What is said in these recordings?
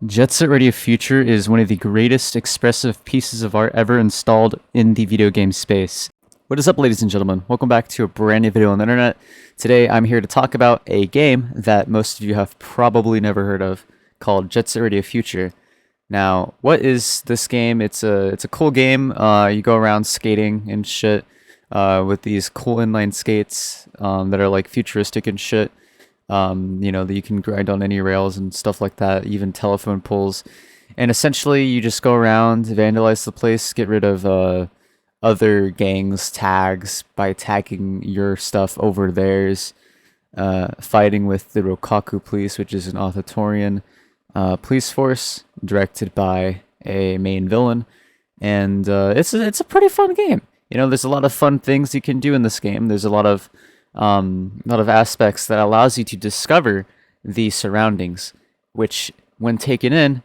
Jet Set Radio Future is one of the greatest expressive pieces of art ever installed in the video game space. What is up, ladies and gentlemen? Welcome back to a brand new video on the internet. Today I'm here to talk about a game that most of you have probably never heard of called Jet Set Radio Future. Now, what is this game? It's a cool game. You go around skating and shit with these cool inline skates that are like futuristic and shit. That you can grind on any rails and stuff like that, even telephone poles. And essentially, you just go around, vandalize the place, get rid of other gangs' tags by tagging your stuff over theirs, fighting with the Rokaku Police, which is an authoritarian police force directed by a main villain. And it's a pretty fun game. You know, there's a lot of fun things you can do in this game. There's a lot of aspects that allows you to discover the surroundings, which, when taken in,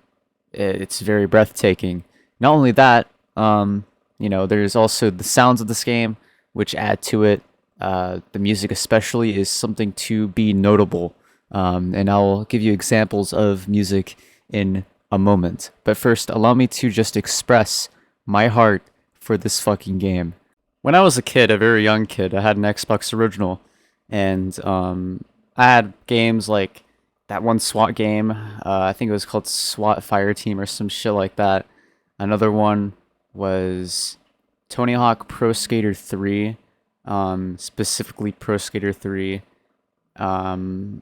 it's very breathtaking. Not only that, there's also the sounds of this game, which add to it. The music, especially, is something to be notable, and I'll give you examples of music in a moment. But first, allow me to just express my heart for this fucking game. When I was a kid, a very young kid, I had an Xbox original, and I had games like that one SWAT game. I think it was called SWAT Fire Team or some shit like that. Another one was Tony Hawk Pro Skater 3, specifically Pro Skater 3. I don't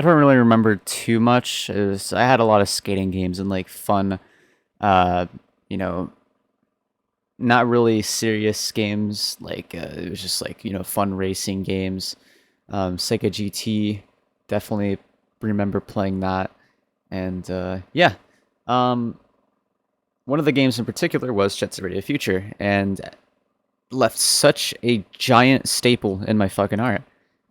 really remember too much. I had a lot of skating games and like fun, you know, not really serious games. Like it was just like fun racing games. Sega GT, definitely remember playing that. And one of the games in particular was Jet Set Radio Future, and left such a giant staple in my fucking heart.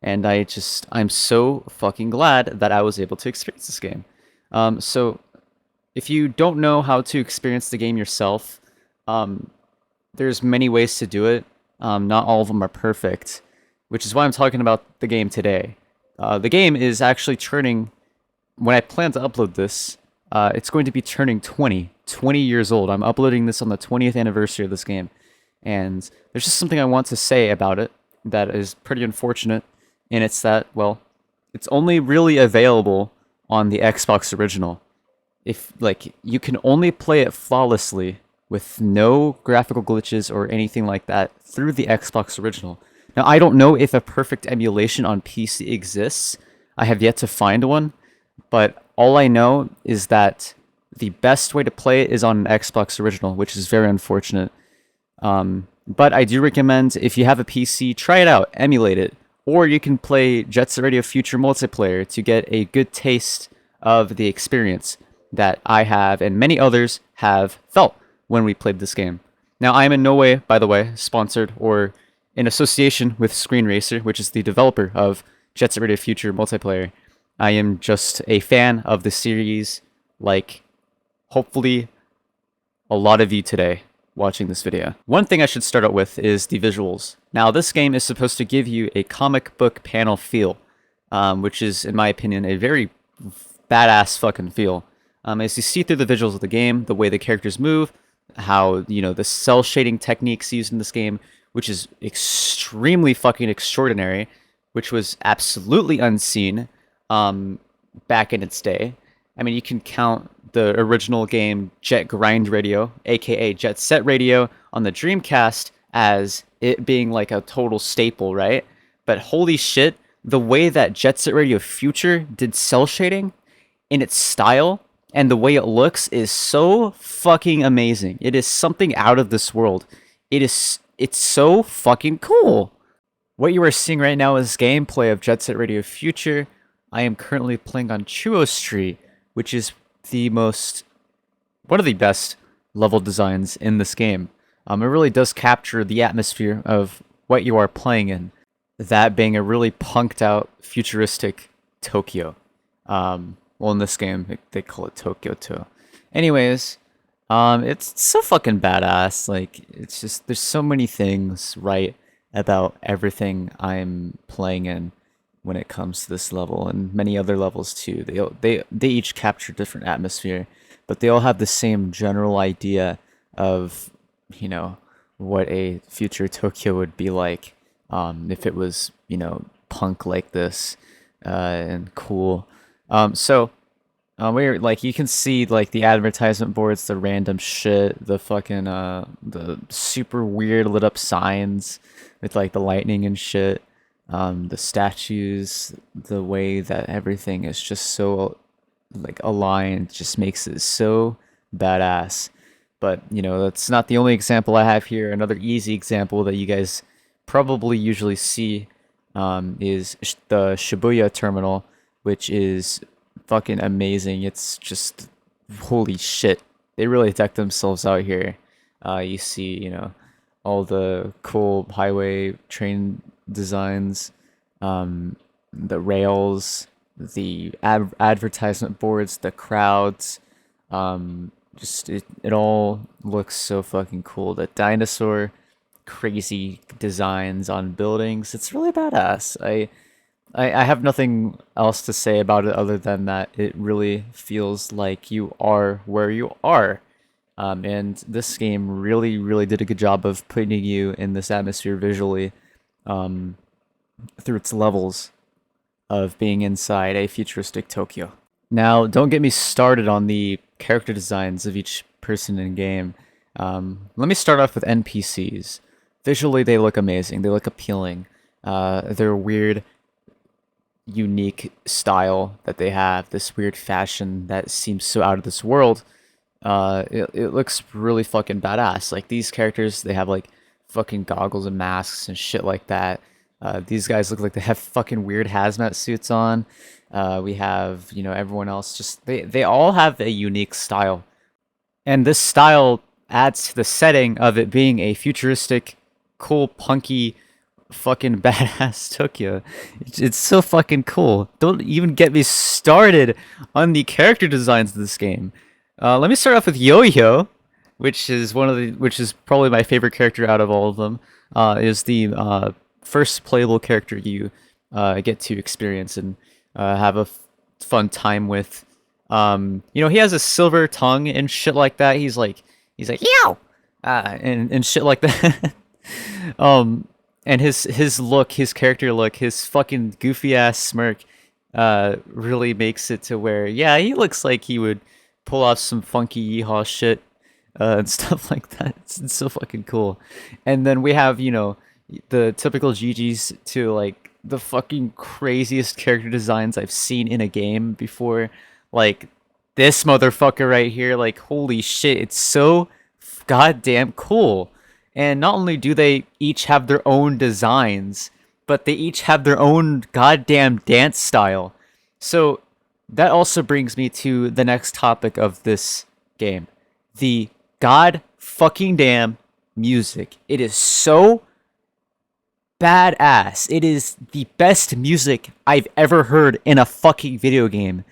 And I'm so fucking glad that I was able to experience this game. So if you don't know how to experience the game yourself, there's many ways to do it. Not all of them are perfect, which is why I'm talking about the game today. The game is actually turning, when I plan to upload this, it's going to be turning 20 years old. I'm uploading this on the 20th anniversary of this game. And there's just something I want to say about it that is pretty unfortunate. And it's that, well, it's only really available on the Xbox original. If, like, you can only play it flawlessly with no graphical glitches or anything like that through the Xbox original. Now, I don't know if a perfect emulation on PC exists. I have yet to find one, but all I know is that the best way to play it is on an Xbox original, which is very unfortunate. But I do recommend, if you have a PC, try it out, emulate it, or you can play Jet Set Radio Future multiplayer to get a good taste of the experience that I have and many others have felt when we played this game. Now, I am in no way, by the way, sponsored or in association with Screen Racer, which is the developer of Jet Set Radio Future multiplayer. I am just a fan of the series, like, hopefully, a lot of you today watching this video. One thing I should start out with is the visuals. Now, this game is supposed to give you a comic book panel feel, which is, in my opinion, a very badass fucking feel. As you see through the visuals of the game, the way the characters move, how, the cell shading techniques used in this game, which is extremely fucking extraordinary, which was absolutely unseen back in its day. I mean, you can count the original game Jet Grind Radio, aka Jet Set Radio, on the Dreamcast as it being like a total staple, right? But holy shit, the way that Jet Set Radio Future did cell shading in its style and the way it looks is so fucking amazing. It is something out of this world. It's so fucking cool. What you are seeing right now is gameplay of Jet Set Radio Future. I am currently playing on Chuo Street, which is one of the best level designs in this game. It really does capture the atmosphere of what you are playing in, that being a really punked out futuristic Tokyo. Well, in this game, they call it Tokyo too. Anyways, it's so fucking badass. Like, it's just, there's so many things right about everything I'm playing in. when it comes to this level and many other levels too. They each capture different atmosphere, but they all have the same general idea of, you know, what a future Tokyo would be like, if it was, you know, punk like this, and cool. So we're like, you can see like the advertisement boards, the random shit, the fucking the super weird lit up signs with like the lightning and shit, the statues, the way that everything is just so like aligned just makes it so badass. But you know, that's not the only example I have here. Another easy example that you guys probably usually see, is the Shibuya terminal, which is fucking amazing. It's just holy shit. They really decked themselves out here. You see, you know, all the cool highway train designs, the rails, the advertisement boards, the crowds. Just it all looks so fucking cool. The dinosaur crazy designs on buildings. It's really badass. I have nothing else to say about it other than that it really feels like you are where you are. And this game really, really did a good job of putting you in this atmosphere visually, through its levels of being inside a futuristic Tokyo. Now, don't get me started on the character designs of each person in game. Let me start off with NPCs. Visually, they look amazing. They look appealing. They're weird, unique style that they have, this weird fashion that seems so out of this world. It looks really fucking badass. Like these characters, they have like fucking goggles and masks and shit like that. These guys look like they have fucking weird hazmat suits on. We have, you know, everyone else just they all have a unique style. And this style adds to the setting of it being a futuristic, cool, punky, fucking badass Tokyo. It's so fucking cool. Don't even get me started on the character designs of this game. Let me start off with Yo-Yo, which is which is probably my favorite character out of all of them. Is the first playable character you get to experience and have a fun time with. You know, he has a silver tongue and shit like that. He's like yow, and shit like that. And his look, his character look, his fucking goofy ass smirk, really makes it to where, yeah, he looks like he would pull off some funky yeehaw shit, and stuff like that. It's so fucking cool. And then we have, you know, the typical GGs to like the fucking craziest character designs I've seen in a game before. Like this motherfucker right here, like holy shit, it's so goddamn cool. And not only do they each have their own designs, but they each have their own goddamn dance style. So that also brings me to the next topic of this game. The god fucking damn music. It is so badass. It is the best music I've ever heard in a fucking video game.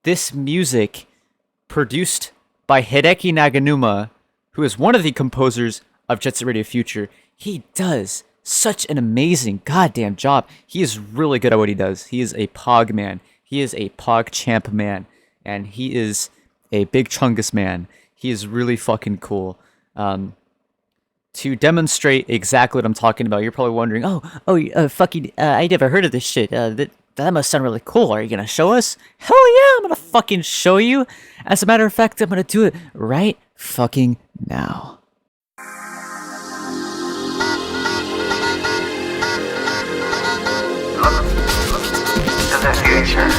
This music, produced by Hideki Naganuma, who is one of the composers of Jet Set Radio Future, he does such an amazing goddamn job. He is really good at what he does. He is a Pog man. He is a Pog champ man. And he is a big Chungus man. He is really fucking cool. To demonstrate exactly what I'm talking about, you're probably wondering, I never heard of this shit. That must sound really cool. Are you gonna show us? Hell yeah, I'm gonna fucking show you. As a matter of fact, I'm gonna do it right fucking now. The future.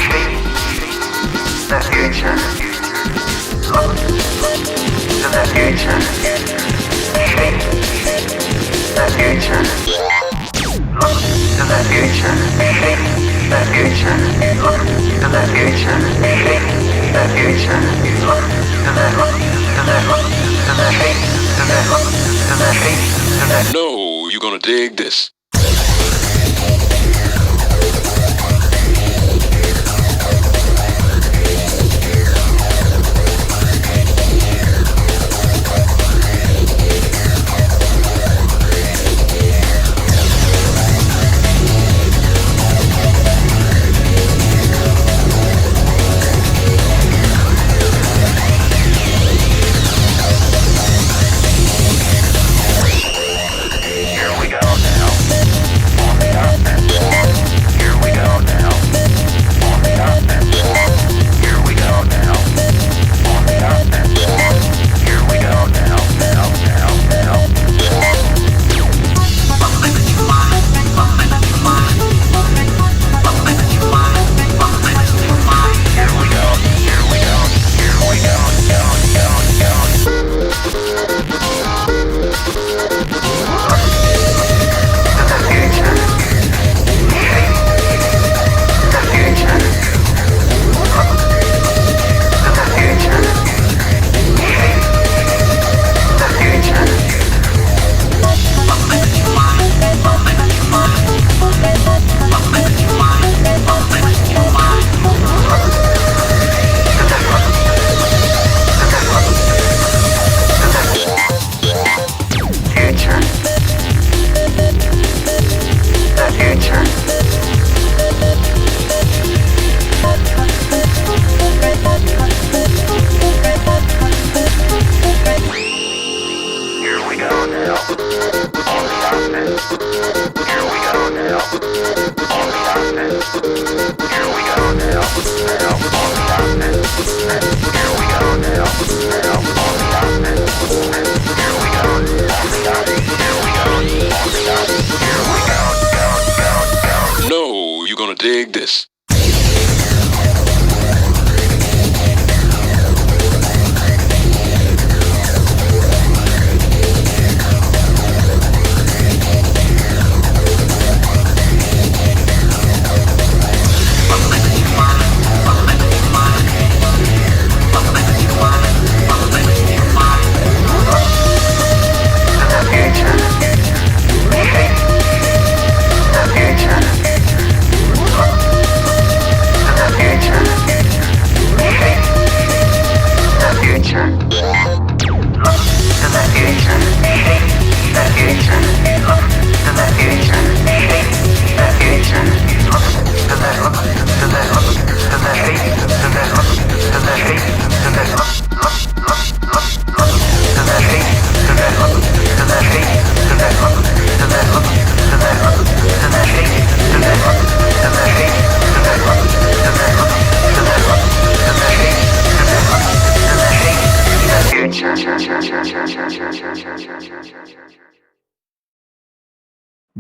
Shape the future. Look to the future. Shape the future. Look to the future. Shape the future. Look to the future. Shape the future. Look to the shape to the shape. No, you're gonna dig this.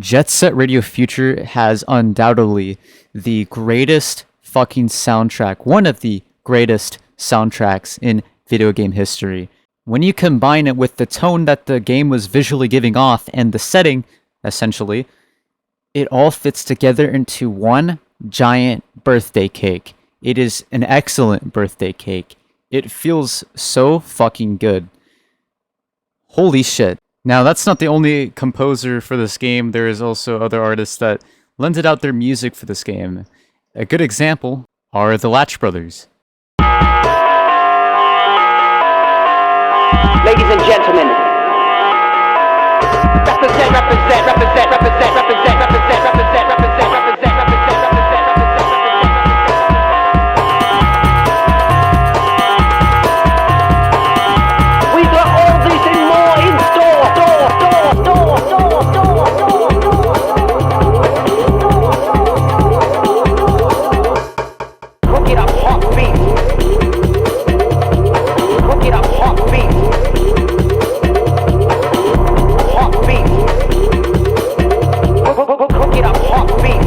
Jet Set Radio Future has undoubtedly the greatest fucking soundtrack, one of the greatest soundtracks in video game history. When you combine it with the tone that the game was visually giving off and the setting, essentially, it all fits together into one giant birthday cake. It is an excellent birthday cake. It feels so fucking good. Holy shit. Now, that's not the only composer for this game. There is also other artists that lended out their music for this game. A good example are the Latch Brothers. Ladies and gentlemen, represent, represent, represent, represent, represent, represent, represent, represent, represent, represent, we got all this and more in store, Cook it up hot beat. Cook it up hot beat. Hot beat. Cook it up hot beat.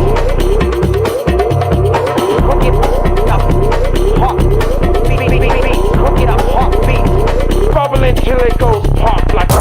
Cook it up hot beat. Cook it up hot beat. Bubble until it goes pop like.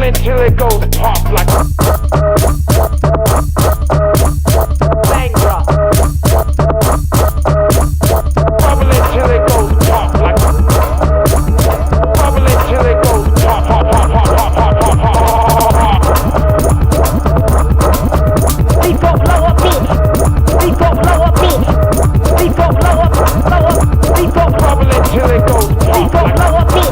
Until it goes pop like Bangra. Bubble until it goes pop like. Bubble until it goes pop, pop, pop, pop, pop, pop, pop, pop, pop. We got lower beat. We got lower beat. We got lower. We got bubble until it goes pop. We got lower beat.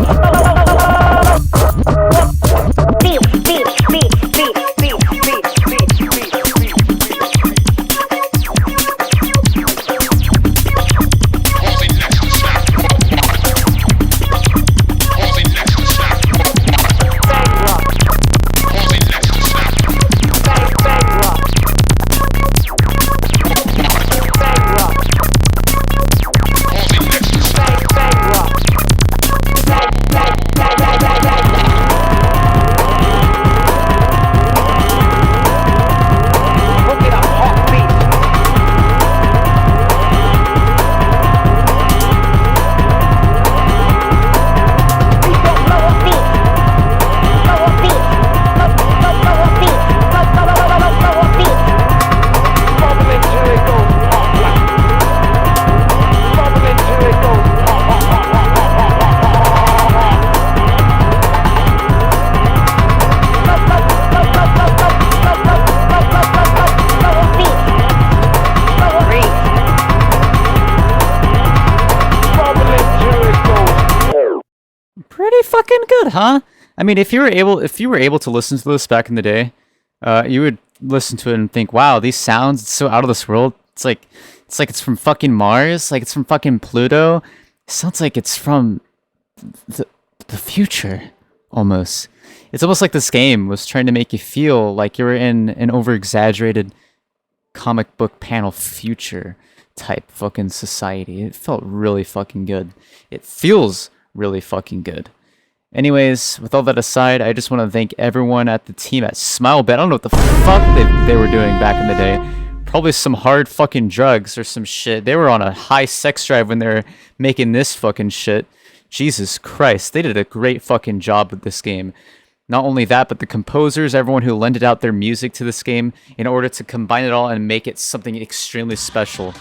Pretty fucking good, huh? I mean, if you were able to listen to this back in the day, you would listen to it and think, "Wow, these sounds, it's so out of this world. It's from fucking Mars, like it's from fucking Pluto. It sounds like it's from the future, almost. It's almost like this game was trying to make you feel like you were in an over-exaggerated comic book panel future. type fucking society. It felt really fucking good. It feels really fucking good. Anyways, with all that aside, I just want to thank everyone at the team at SmileBet. I don't know what the fuck they were doing back in the day. Probably some hard fucking drugs or some shit. They were on a high sex drive when they were making this fucking shit. Jesus Christ, they did a great fucking job with this game. Not only that, but the composers, everyone who lended out their music to this game in order to combine it all and make it something extremely special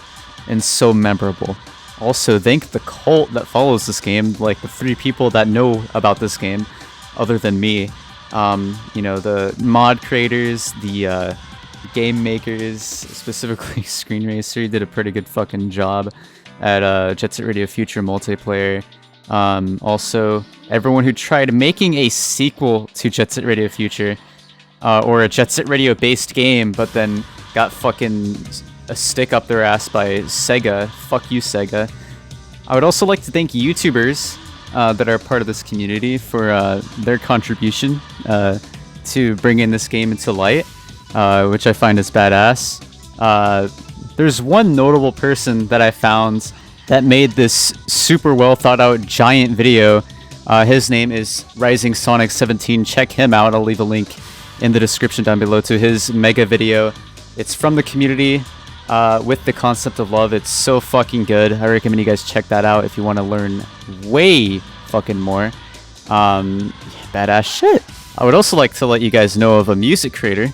and so memorable. Also, thank the cult that follows this game, like the 3 people that know about this game, other than me. You know, the mod creators, the game makers, specifically Screen Racer, did a pretty good fucking job at Jet Set Radio Future multiplayer. Also, everyone who tried making a sequel to Jet Set Radio Future, or a Jet Set Radio based game, but then got fucking a stick up their ass by Sega. Fuck you, Sega. I would also like to thank YouTubers that are part of this community for their contribution to bringing this game into light, which I find is badass. There's one notable person that I found that made this super well thought out giant video. His name is Rising Sonic 17. Check him out. I'll leave a link in the description down below to his mega video. It's from the community with the concept of love. It's so fucking good. I recommend you guys check that out if you want to learn way fucking more. Badass shit. I would also like to let you guys know of a music creator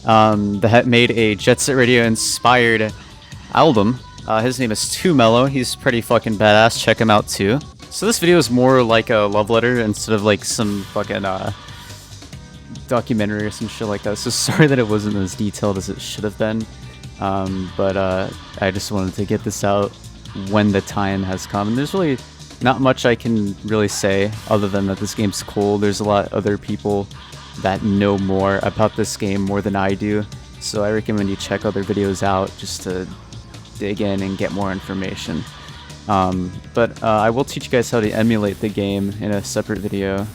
that made a Jet Set Radio inspired album. His name is Too Mellow. He's pretty fucking badass. Check him out too. So this video is more like a love letter instead of like some fucking documentary or some shit like that. So sorry that it wasn't as detailed as it should have been. But I just wanted to get this out when the time has come. And there's really not much I can really say other than that this game's cool. There's a lot of other people that know more about this game more than I do. So I recommend you check other videos out just to dig in and get more information. But I will teach you guys how to emulate the game in a separate video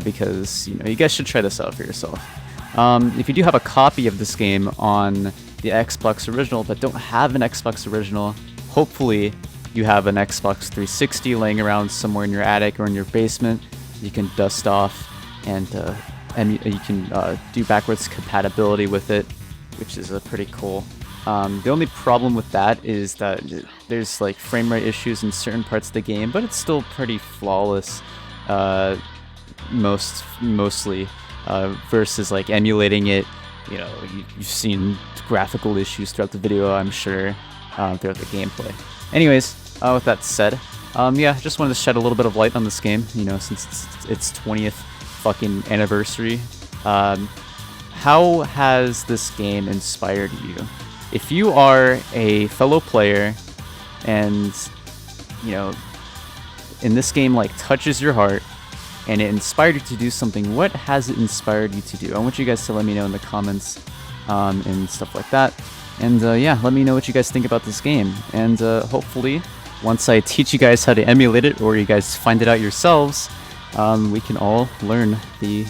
because you guys should try this out for yourself. If you do have a copy of this game on the Xbox Original but don't have an Xbox Original, hopefully you have an Xbox 360 laying around somewhere in your attic or in your basement. You can dust off and you can do backwards compatibility with it, which is pretty cool. The only problem with that is that there's like frame rate issues in certain parts of the game, but it's still pretty flawless, mostly, versus like emulating it. You've seen graphical issues throughout the video, I'm sure, throughout the gameplay. Anyways, with that said, yeah, just wanted to shed a little bit of light on this game, since its 20th fucking anniversary. How has this game inspired you? If you are a fellow player and, in this game, like, touches your heart and it inspired you to do something, what has it inspired you to do? I want you guys to let me know in the comments and stuff like that. And, yeah, let me know what you guys think about this game. And, hopefully, once I teach you guys how to emulate it or you guys find it out yourselves, we can all learn the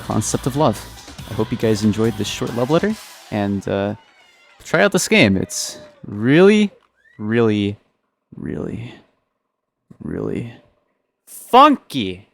concept of love. I hope you guys enjoyed this short love letter, and try out this game. It's really, really, really, really funky.